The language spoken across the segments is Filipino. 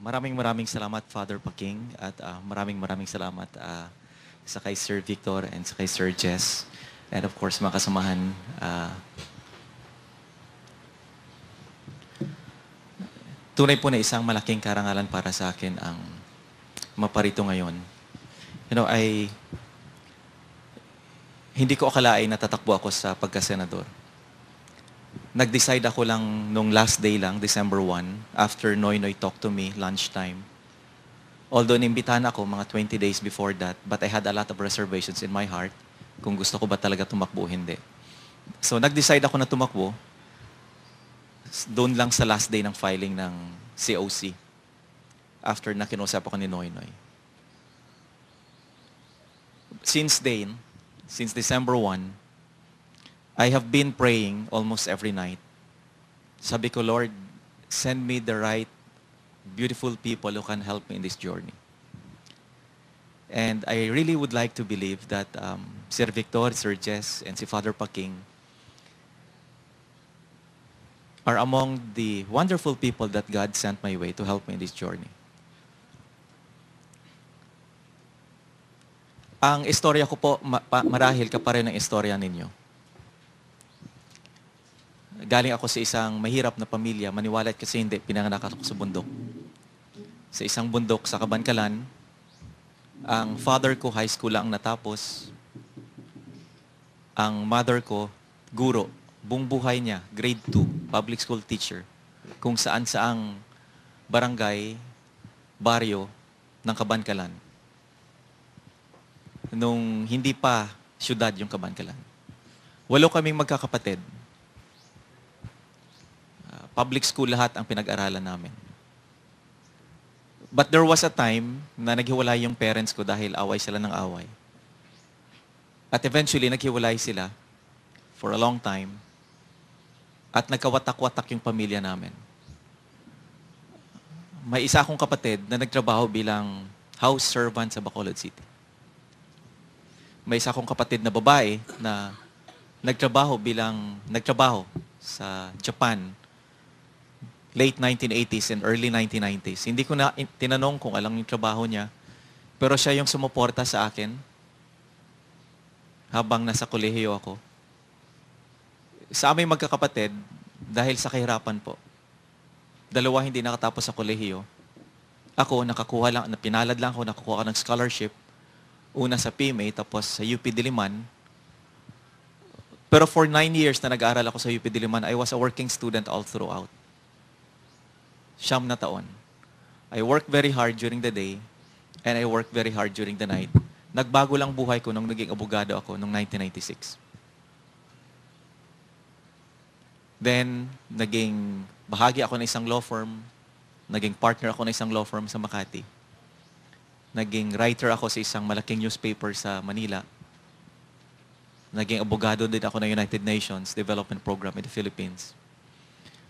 Maraming salamat, Father Paking, at maraming salamat sa kay Sir Victor and sa kay Sir Jess. And of course, mga kasamahan, tunay po na isang malaking karangalan para sa akin ang maparito ngayon. You know, hindi ko akalain na tatakbo ako sa pagkasenador. Nag-decide ako lang nung last day lang, December 1, after Noy Noy talked to me, lunchtime. Although nimbitahan ako mga 20 days before that, but I had a lot of reservations in my heart kung gusto ko ba talaga tumakbo o hindi. So nag-decide ako na tumakbo doon lang sa last day ng filing ng COC after na kinusap ako ni Noy Noy. Since then, since December 1, I have been praying almost every night. Sabi ko, Lord, send me the right, beautiful people who can help me in this journey. And I really would like to believe that Sir Victor, Sir Jess, and si Father Paking are among the wonderful people that God sent my way to help me in this journey. Ang istorya ko po, marahil kapareho ng istorya ninyo. Galing ako sa isang mahirap na pamilya, maniwala kasi hindi, pinanganak ako sa bundok. Sa isang bundok sa Kabankalan, ang father ko high school lang natapos. Ang mother ko, guro, buong buhay niya, grade 2, public school teacher, kung saan saang barangay, baryo ng Kabankalan. Nung hindi pa syudad yung Kabankalan. 8 kaming magkakapatid. Public school lahat ang pinag-aralan namin. But there was a time na naghiwalay yung parents ko dahil away sila ng away. At eventually, naghiwalay sila for a long time. At nagkawatak-watak yung pamilya namin. May isa akong kapatid na nagtrabaho bilang house servant sa Bacolod City. May isa akong kapatid na babae na nagtrabaho sa Japan late 1980s and early 1990s. Hindi ko na tinanong kung alam yung trabaho niya, pero siya yung sumuporta sa akin habang nasa kolehiyo ako. Sa aming magkakapatid, dahil sa kahirapan po, 2 hindi nakatapos sa kolehiyo. Ako, pinalad lang ako, nakakuha ng scholarship. Una sa PMA, tapos sa UP Diliman. Pero for 9 years na nag-aaral ako sa UP Diliman, I was a working student all throughout. 9 na taon. I worked very hard during the day and I worked very hard during the night. Nagbago lang buhay ko nung naging abogado ako noong 1996. Then, naging bahagi ako ng isang law firm. Naging partner ako ng isang law firm sa Makati. Naging writer ako sa isang malaking newspaper sa Manila. Naging abogado din ako ng United Nations Development Program in the Philippines.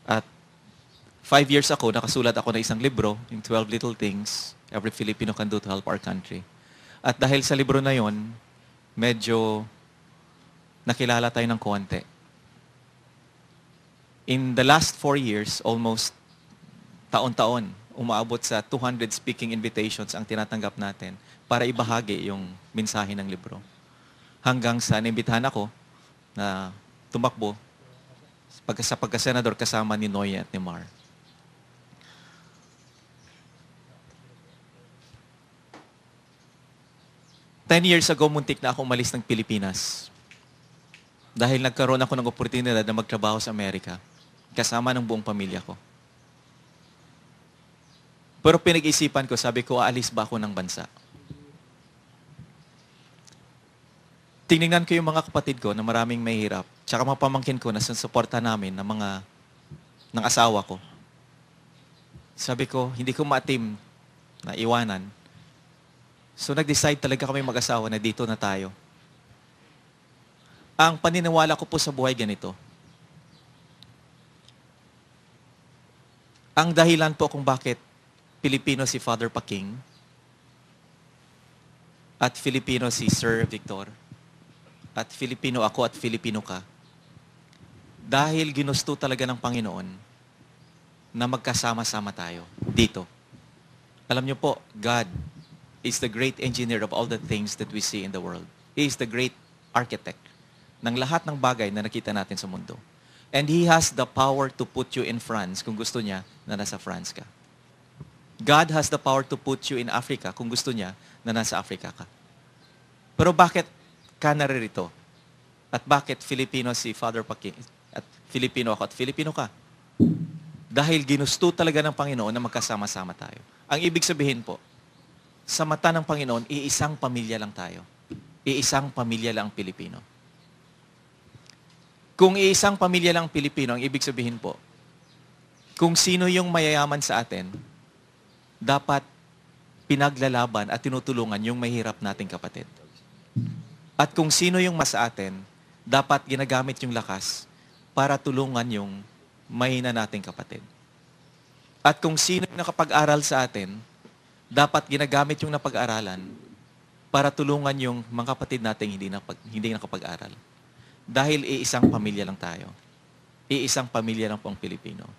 At 5 years ako, nakasulat ako ng isang libro, yung 12 Little Things Every Filipino Can Do to Help Our Country. At dahil sa libro na yon, medyo nakilala tayo ng konti. In the last 4 years, almost taon-taon, umaabot sa 200 speaking invitations ang tinatanggap natin para ibahagi yung mensahe ng libro. Hanggang sa naimbitahan ako na tumakbo sa pagkasenador kasama ni Noy at ni Mar. 10 years ago, muntik na ako umalis ng Pilipinas. Dahil nagkaroon ako ng oportunidad na magtrabaho sa Amerika, kasama ng buong pamilya ko. Pero pinag-isipan ko, sabi ko, aalis ba ako ng bansa? Tinignan ko yung mga kapatid ko na maraming mahirap, tsaka mga pamangkin ko na susuporta namin ng asawa ko. Sabi ko, hindi ko maatim na iwanan. So nag-decide talaga kami mag-asawa na dito na tayo. Ang paniniwala ko po sa buhay ganito. Ang dahilan po kung bakit Pilipino si Father Paking at Filipino si Sir Victor at Filipino ako at Filipino ka. Dahil ginusto talaga ng Panginoon na magkasama-sama tayo dito Alam niyo po, God is the great engineer of all the things that we see in the world. He is the great architect ng lahat ng bagay na nakita natin sa mundo. And He has the power to put you in France kung gusto niya na nasa France ka. God has the power to put you in Africa kung gusto niya na nasa Africa ka. Pero bakit ka naririto? At bakit Filipino si Father Paki? At Filipino ako at Filipino ka? Dahil ginusto talaga ng Panginoon na magkasama-sama tayo. Ang ibig sabihin po, sa mata ng Panginoon, iisang pamilya lang tayo. Iisang pamilya lang Pilipino. Kung iisang pamilya lang Pilipino, ang ibig sabihin po, kung sino yung mayayaman sa atin, dapat pinaglalaban at tinutulungan yung mahirap nating kapatid. At kung sino yung mas sa atin, dapat ginagamit yung lakas para tulungan yung mahina nating kapatid. At kung sino yung nakapag-aral sa atin, dapat ginagamit yung napag-aralan para tulungan yung mga kapatid nating hindi nakapag-aral. Dahil iisang pamilya lang tayo. Iisang pamilya lang po ang Pilipino.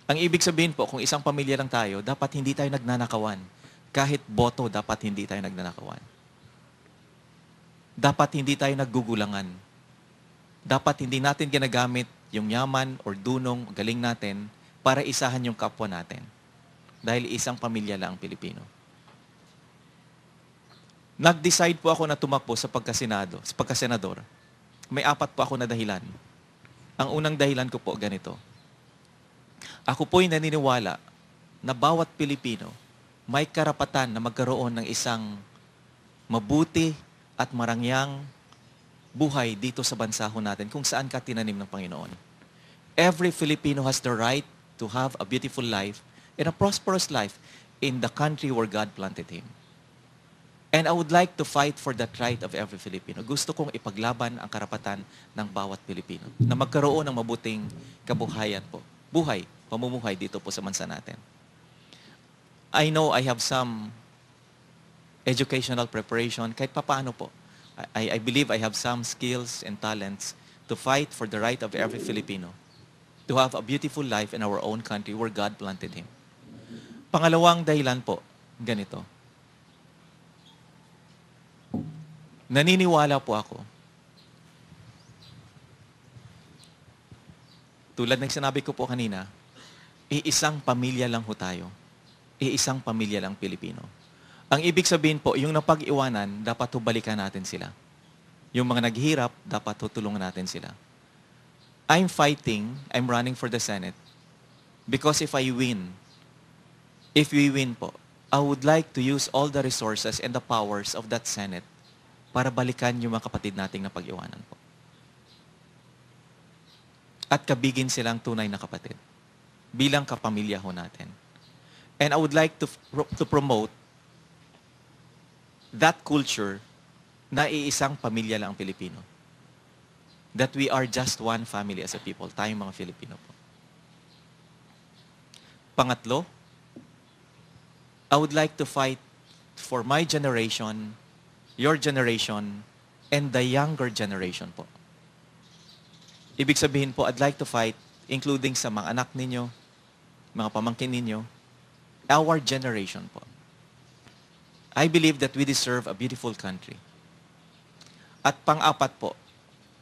Ang ibig sabihin po, kung isang pamilya lang tayo, dapat hindi tayo nagnanakawan. Kahit boto, dapat hindi tayo nagnanakawan. Dapat hindi tayo naggugulangan. Dapat hindi natin ginagamit yung yaman or dunong, galing natin para isahan yung kapwa natin. Dahil isang pamilya lang ang Pilipino. Nag-decide po ako na tumakbo sa pagkasenador. May 4 po ako na dahilan. Ang unang dahilan ko po ganito. Ako po'y naniniwala na bawat Pilipino may karapatan na magkaroon ng isang mabuti at marangyang buhay dito sa bansa ho natin kung saan ka tinanim ng Panginoon. Every Filipino has the right to have a beautiful life and a prosperous life in the country where God planted him. And I would like to fight for that right of every Filipino. Gusto kong ipaglaban ang karapatan ng bawat Pilipino na magkaroon ng mabuting kabuhayan po. Pamumuhay dito po sa bansa natin. I know I have some educational preparation, kahit papaano po. I believe I have some skills and talents to fight for the right of every Filipino to have a beautiful life in our own country where God planted him. Pangalawang dahilan po, ganito. Naniniwala po ako. Tulad ng sinabi ko po kanina, iisang pamilya lang ho tayo. Iisang pamilya lang Pilipino. Ang ibig sabihin po, yung napag-iwanan, dapat balikan natin sila. Yung mga naghihirap, dapat tutulungan natin sila. I'm running for the Senate, because if we win po, I would like to use all the resources and the powers of that Senate para balikan yung mga kapatid nating napag-iwanan po. At kabigin silang tunay na kapatid, bilang kapamilya ho natin. And I would like to promote that culture na iisang pamilya lang ang Pilipino. That we are just one family as a people, tayong mga Filipino po. Pangatlo, I would like to fight for my generation, your generation, and the younger generation po. Ibig sabihin po, I'd like to fight, including sa mga anak ninyo, mga pamangkin ninyo, our generation po. I believe that we deserve a beautiful country. At pang-apat po,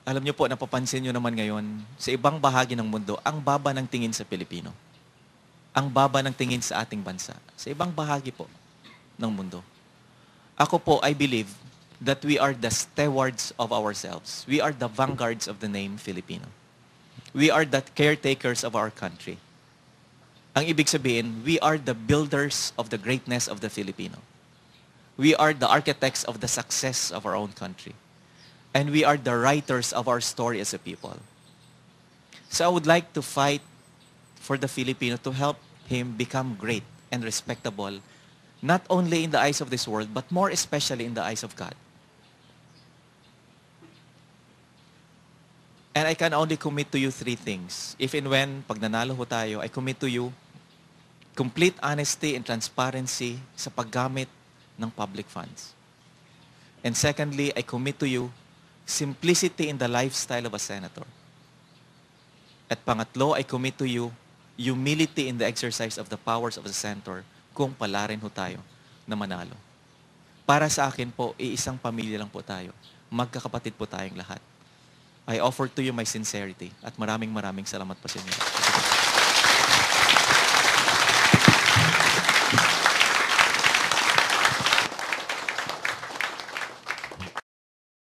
alam niyo po, napapansin niyo naman ngayon, sa ibang bahagi ng mundo, ang baba ng tingin sa Pilipino. Ang baba ng tingin sa ating bansa. Sa ibang bahagi po ng mundo. Ako po, I believe that we are the stewards of ourselves. We are the vanguards of the name Filipino. We are the caretakers of our country. Ang ibig sabihin, we are the builders of the greatness of the Filipino. We are the architects of the success of our own country. And we are the writers of our story as a people. So I would like to fight for the Filipino to help him become great and respectable, not only in the eyes of this world, but more especially in the eyes of God. And I can only commit to you 3 things. If and when, pag nanalo ho tayo, I commit to you complete honesty and transparency sa paggamit ng public funds. And secondly, I commit to you simplicity in the lifestyle of a senator. At pangatlo, I commit to you humility in the exercise of the powers of the senator kung pala rin ho tayo na manalo. Para sa akin po, iisang pamilya lang po tayo. Magkakapatid po tayong lahat. I offer to you my sincerity at maraming salamat po sa inyo.